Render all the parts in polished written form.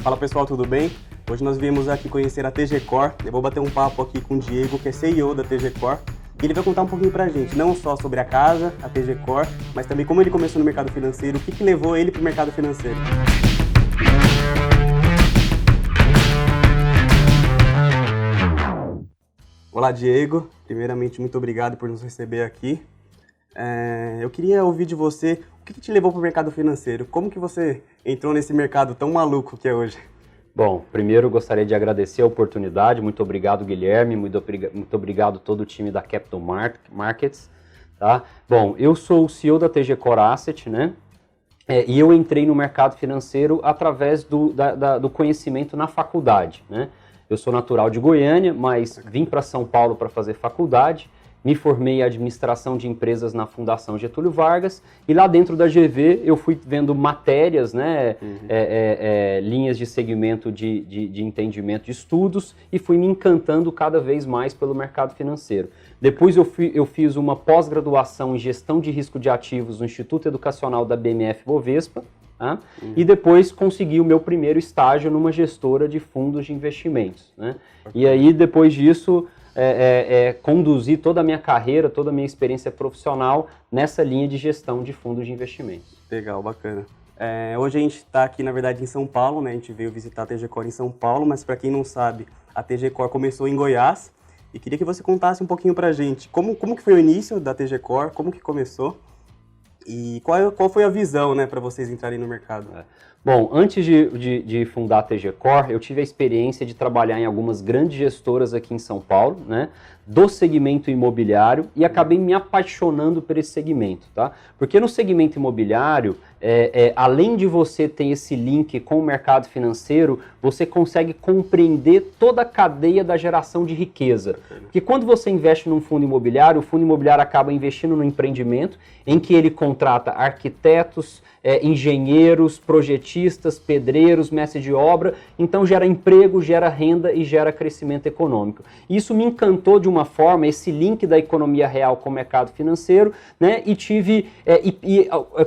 Fala pessoal, tudo bem? Hoje nós viemos aqui conhecer a TG Core. Eu vou bater um papo aqui com o Diego, que é CEO da TG Core. E ele vai contar um pouquinho pra gente, não só sobre a casa, a TG Core, mas também como ele começou no mercado financeiro, o que levou ele pro mercado financeiro. Olá Diego, primeiramente muito obrigado por nos receber aqui. Eu queria ouvir de você, o que te levou para o mercado financeiro? Como que você entrou nesse mercado tão maluco que é hoje? Bom, primeiro gostaria de agradecer a oportunidade, muito obrigado Guilherme, muito obrigado todo o time da Capital Markets. Tá? Bom, eu sou o CEO da TG Core Asset, né? E eu entrei no mercado financeiro através do conhecimento na faculdade, né? Eu sou natural de Goiânia, mas vim para São Paulo para fazer faculdade. Me formei em administração de empresas na Fundação Getúlio Vargas e lá dentro da GV eu fui vendo matérias, né, linhas de segmento de entendimento de estudos e fui me encantando cada vez mais pelo mercado financeiro. Depois eu fiz uma pós-graduação em gestão de risco de ativos no Instituto Educacional da BMF Bovespa, tá? E depois consegui o meu primeiro estágio numa gestora de fundos de investimentos, né? E aí depois disso conduzir toda a minha carreira, toda a minha experiência profissional nessa linha de gestão de fundos de investimentos. Legal, bacana. Hoje a gente está aqui, na verdade, em São Paulo, né? A gente veio visitar a TG Core em São Paulo, mas para quem não sabe, a TG Core começou em Goiás e queria que você contasse um pouquinho para a gente como que foi o início da TG Core, como que começou e qual foi a visão, né, para vocês entrarem no mercado. Bom, antes de fundar a TG Core, eu tive a experiência de trabalhar em algumas grandes gestoras aqui em São Paulo, né, do segmento imobiliário e acabei me apaixonando por esse segmento, tá? Porque no segmento imobiliário, além de você ter esse link com o mercado financeiro, você consegue compreender toda a cadeia da geração de riqueza. Porque quando você investe num fundo imobiliário, o fundo imobiliário acaba investindo no empreendimento em que ele contrata arquitetos, engenheiros, projetistas, pedreiros, mestres de obra, então gera emprego, gera renda e gera crescimento econômico. Isso me encantou de uma forma, esse link da economia real com o mercado financeiro, né? E tive,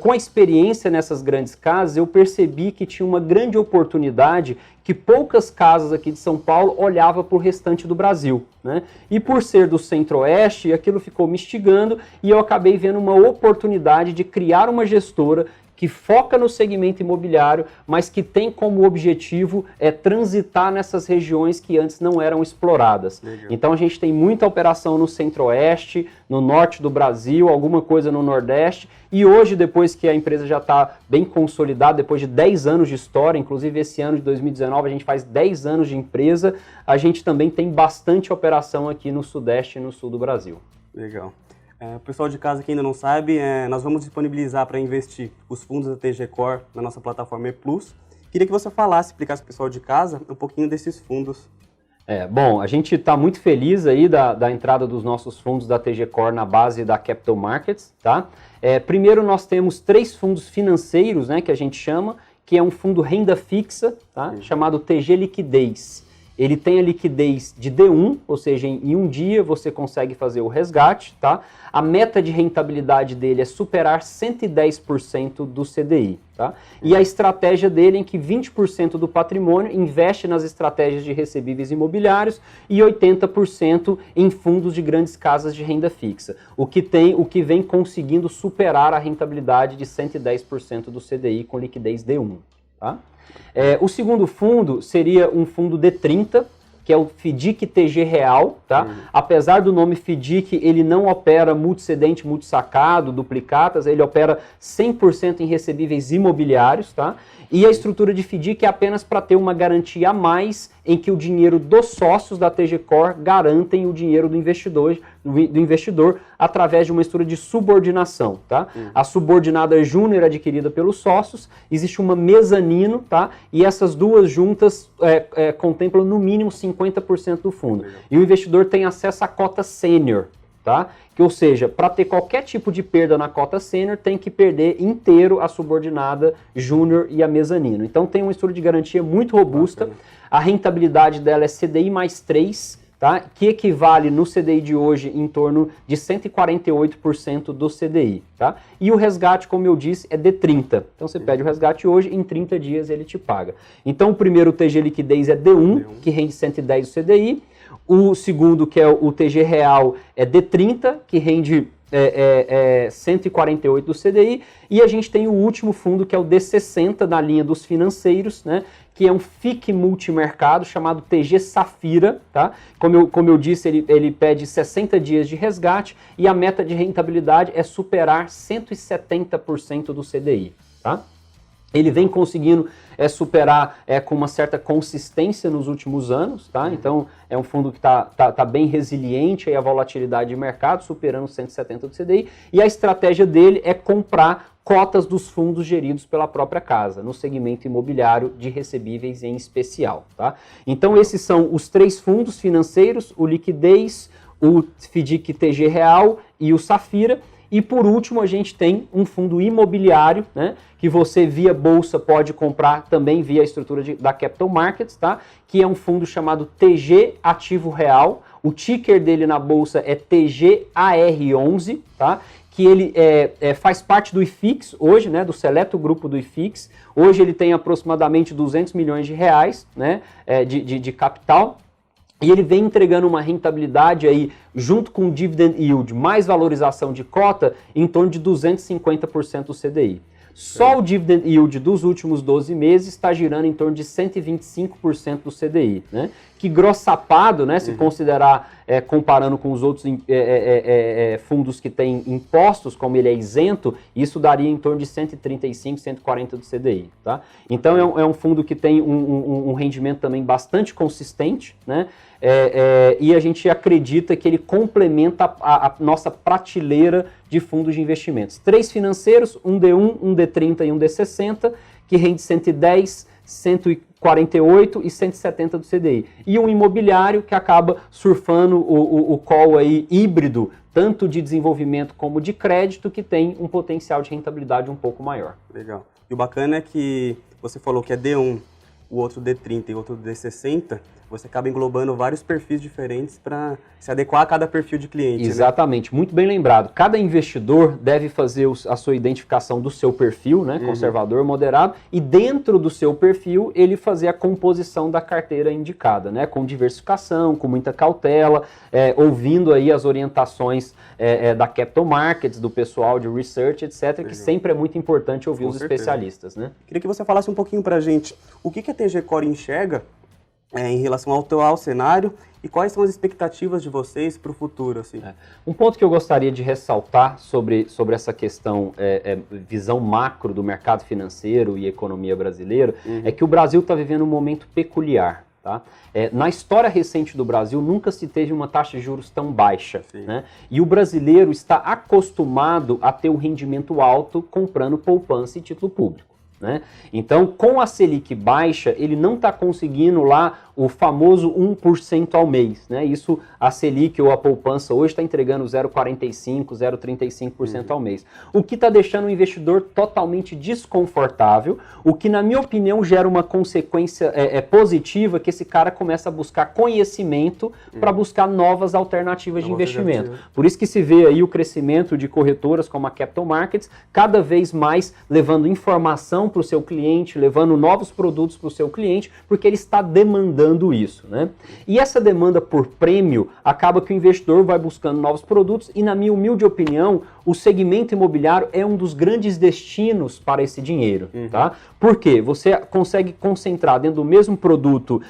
com a experiência nessas grandes casas, eu percebi que tinha uma grande oportunidade que poucas casas aqui de São Paulo olhavam para o restante do Brasil, né? E por ser do Centro-Oeste, aquilo ficou me instigando e eu acabei vendo uma oportunidade de criar uma gestora que foca no segmento imobiliário, mas que tem como objetivo transitar nessas regiões que antes não eram exploradas. Legal. Então a gente tem muita operação no Centro-Oeste, no Norte do Brasil, alguma coisa no Nordeste, e hoje, depois que a empresa já está bem consolidada, depois de 10 anos de história, inclusive esse ano de 2019 a gente faz 10 anos de empresa, a gente também tem bastante operação aqui no Sudeste e no Sul do Brasil. Legal. O pessoal de casa que ainda não sabe, nós vamos disponibilizar para investir os fundos da TG Core na nossa plataforma E+. Queria que você explicasse para o pessoal de casa um pouquinho desses fundos. Bom, a gente está muito feliz aí da entrada dos nossos fundos da TG Core na base da Capital Markets, tá? Primeiro nós temos 3 fundos financeiros, né, que a gente chama, que é um fundo renda fixa, tá? Chamado TG Liquidez. Ele tem a liquidez de D1, ou seja, em um dia você consegue fazer o resgate, tá? A meta de rentabilidade dele é superar 110% do CDI, tá? E a estratégia dele é que 20% do patrimônio investe nas estratégias de recebíveis imobiliários e 80% em fundos de grandes casas de renda fixa, o que vem conseguindo superar a rentabilidade de 110% do CDI com liquidez D1, tá? O segundo fundo seria um fundo D30, que é o FDIC TG Real, tá? Apesar do nome FDIC, ele não opera multicedente, multisacado, duplicatas, ele opera 100% em recebíveis imobiliários, tá? E a estrutura de FDIC é apenas para ter uma garantia a mais em que o dinheiro dos sócios da TG Core garantem o dinheiro do investidor através de uma estrutura de subordinação, tá? A subordinada júnior adquirida pelos sócios, existe uma mezanino, tá? E essas duas juntas contemplam no mínimo 50% do fundo. E o investidor tem acesso à cota sênior, tá? Ou seja, para ter qualquer tipo de perda na cota sênior, tem que perder inteiro a subordinada júnior e a mezanino. Então tem uma estrutura de garantia muito robusta, a rentabilidade dela é CDI mais 3, tá? Que equivale no CDI de hoje em torno de 148% do CDI. Tá? E o resgate, como eu disse, é de 30. Então você pede o resgate hoje, em 30 dias ele te paga. Então o primeiro TG liquidez é D1, que rende 110 do CDI. O segundo, que é o TG real, é D30, que rende 148 do CDI, e a gente tem o último fundo, que é o D60, na linha dos financeiros, né, que é um FIC multimercado chamado TG Safira, tá? Como eu disse, ele pede 60 dias de resgate e a meta de rentabilidade é superar 170% do CDI, tá? Ele vem conseguindo superar com uma certa consistência nos últimos anos, tá? Então é um fundo que tá bem resiliente aí à volatilidade de mercado, superando 170 do CDI, e a estratégia dele é comprar cotas dos fundos geridos pela própria casa, no segmento imobiliário de recebíveis em especial, tá? Então esses são os 3 fundos financeiros, o Liquidez, o FDIC TG Real e o Safira. E por último a gente tem um fundo imobiliário, né, que você via bolsa pode comprar também via a estrutura da Capital Markets, tá? Que é um fundo chamado TG Ativo Real. O ticker dele na bolsa é TGAR11, tá? Que ele faz parte do IFIX hoje, né, do seleto grupo do IFIX. Hoje ele tem aproximadamente 200 milhões de reais, né, de capital. E ele vem entregando uma rentabilidade aí, junto com dividend yield mais valorização de cota, em torno de 250% do CDI. Só o dividend yield dos últimos 12 meses está girando em torno de 125% do CDI, né? Que grossapado, né, se considerar, comparando com os outros fundos que têm impostos, como ele é isento, isso daria em torno de 135, 140 do CDI. Tá? Então é um fundo que tem um rendimento também bastante consistente, né? E a gente acredita que ele complementa a nossa prateleira de fundos de investimentos. 3 financeiros, um D1, um D30 e um D60, que rende 110, 148 e 170 do CDI. E um imobiliário que acaba surfando o call aí híbrido, tanto de desenvolvimento como de crédito, que tem um potencial de rentabilidade um pouco maior. Legal. E o bacana é que você falou que é D1, o outro D30 e o outro D60, você acaba englobando vários perfis diferentes para se adequar a cada perfil de cliente. Exatamente, né? Muito bem lembrado. Cada investidor deve fazer a sua identificação do seu perfil, né? Conservador, moderado, e dentro do seu perfil ele fazer a composição da carteira indicada, né? Com diversificação, com muita cautela, ouvindo aí as orientações da Capital Markets, do pessoal de research, etc., Legal. Que sempre é muito importante ouvir os especialistas, né? Queria que você falasse um pouquinho para a gente o que a TG Core enxerga em relação ao atual cenário e quais são as expectativas de vocês para o futuro? Assim? Um ponto que eu gostaria de ressaltar sobre essa questão, visão macro do mercado financeiro e economia brasileira, é que o Brasil está vivendo um momento peculiar. Tá? Na história recente do Brasil, nunca se teve uma taxa de juros tão baixa. Né? E o brasileiro está acostumado a ter um rendimento alto comprando poupança e título público. Né? Então, com a Selic baixa, ele não está conseguindo lá o famoso 1% ao mês. Né? Isso, a Selic ou a poupança hoje está entregando 0,45%, 0,35% ao mês. O que está deixando o investidor totalmente desconfortável, o que, na minha opinião, gera uma consequência positiva, que esse cara começa a buscar conhecimento para buscar novas alternativas de investimento. Por isso que se vê aí o crescimento de corretoras como a Capital Markets, cada vez mais levando informação para o seu cliente, levando novos produtos para o seu cliente, porque ele está demandando isso, né? E essa demanda por prêmio acaba que o investidor vai buscando novos produtos e, na minha humilde opinião, o segmento imobiliário é um dos grandes destinos para esse dinheiro, tá? Por quê? Você consegue concentrar dentro do mesmo produto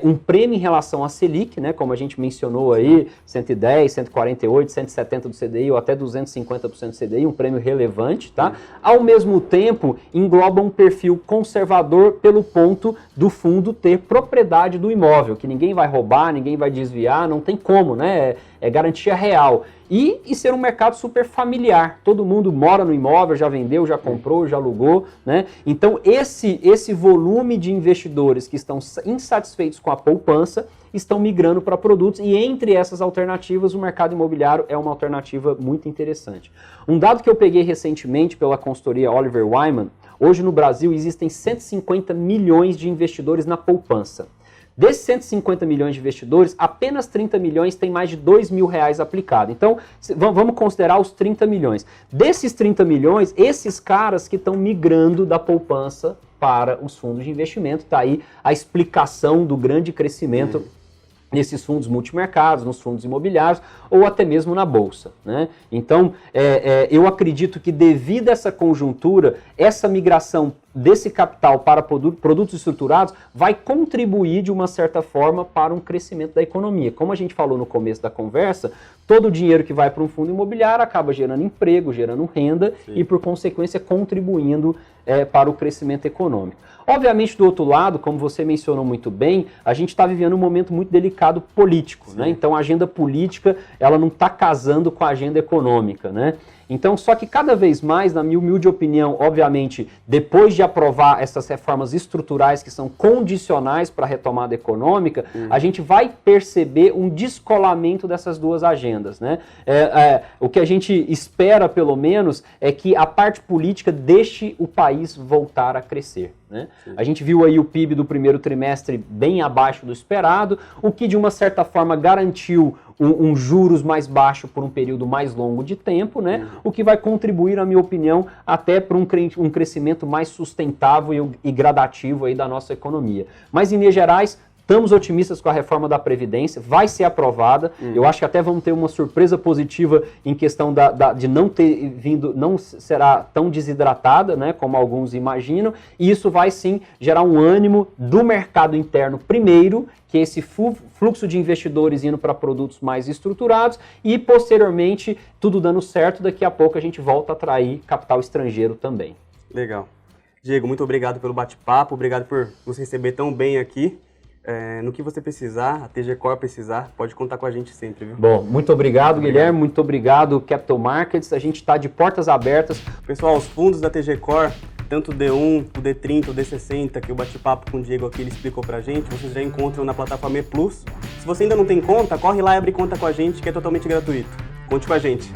um prêmio em relação à Selic, né? Como a gente mencionou aí, 110, 148, 170 do CDI ou até 250% do CDI, um prêmio relevante, tá? Ao mesmo tempo, engloba um perfil conservador pelo ponto do fundo ter propriedade do imóvel, que ninguém vai roubar, ninguém vai desviar, não tem como, né? É garantia real. E ser um mercado super familiar. Todo mundo mora no imóvel, já vendeu, já comprou, já alugou, né? Então esse volume de investidores que estão insatisfeitos com a poupança estão migrando para produtos, e entre essas alternativas o mercado imobiliário é uma alternativa muito interessante. Um dado que eu peguei recentemente pela consultoria Oliver Wyman, hoje no Brasil existem 150 milhões de investidores na poupança. Desses 150 milhões de investidores, apenas 30 milhões tem mais de R$2.000 aplicado. Então, vamos considerar os 30 milhões. Desses 30 milhões, esses caras que estão migrando da poupança para os fundos de investimento, está aí a explicação do grande crescimento nesses fundos multimercados, nos fundos imobiliários ou até mesmo na Bolsa, né? Então, eu acredito que devido a essa conjuntura, essa migração desse capital para produtos estruturados vai contribuir de uma certa forma para um crescimento da economia. Como a gente falou no começo da conversa, todo o dinheiro que vai para um fundo imobiliário acaba gerando emprego, gerando renda e, por consequência, contribuindo para o crescimento econômico. Obviamente, do outro lado, como você mencionou muito bem, a gente está vivendo um momento muito delicado político, né? Então, a agenda política, ela não está casando com a agenda econômica, né? Então, só que cada vez mais, na minha humilde opinião, obviamente, depois de aprovar essas reformas estruturais que são condicionais para a retomada econômica, a gente vai perceber um descolamento dessas duas agendas, né? O que a gente espera, pelo menos, é que a parte política deixe o país voltar a crescer, né? A gente viu aí o PIB do primeiro trimestre bem abaixo do esperado, o que de uma certa forma garantiu um juros mais baixo por um período mais longo de tempo, né? O que vai contribuir, na minha opinião, até para um crescimento mais sustentável e gradativo aí da nossa economia. Mas, em linhas gerais, estamos otimistas com a reforma da Previdência, vai ser aprovada. Eu acho que até vamos ter uma surpresa positiva em questão de não ter vindo, não será tão desidratada, né, como alguns imaginam, e isso vai sim gerar um ânimo do mercado interno primeiro, que é esse fluxo de investidores indo para produtos mais estruturados e, posteriormente, tudo dando certo, daqui a pouco a gente volta a atrair capital estrangeiro também. Legal. Diego, muito obrigado pelo bate-papo, obrigado por nos receber tão bem aqui. No que você precisar, a TG Core precisar, pode contar com a gente sempre, viu? Bom, muito obrigado, Guilherme, muito obrigado, Capital Markets, a gente está de portas abertas. Pessoal, os fundos da TG Core, tanto o D1, o D30, o D60, que o bate-papo com o Diego aqui ele explicou pra gente, vocês já encontram na plataforma E+. Se você ainda não tem conta, corre lá e abre conta com a gente, que é totalmente gratuito. Conte com a gente.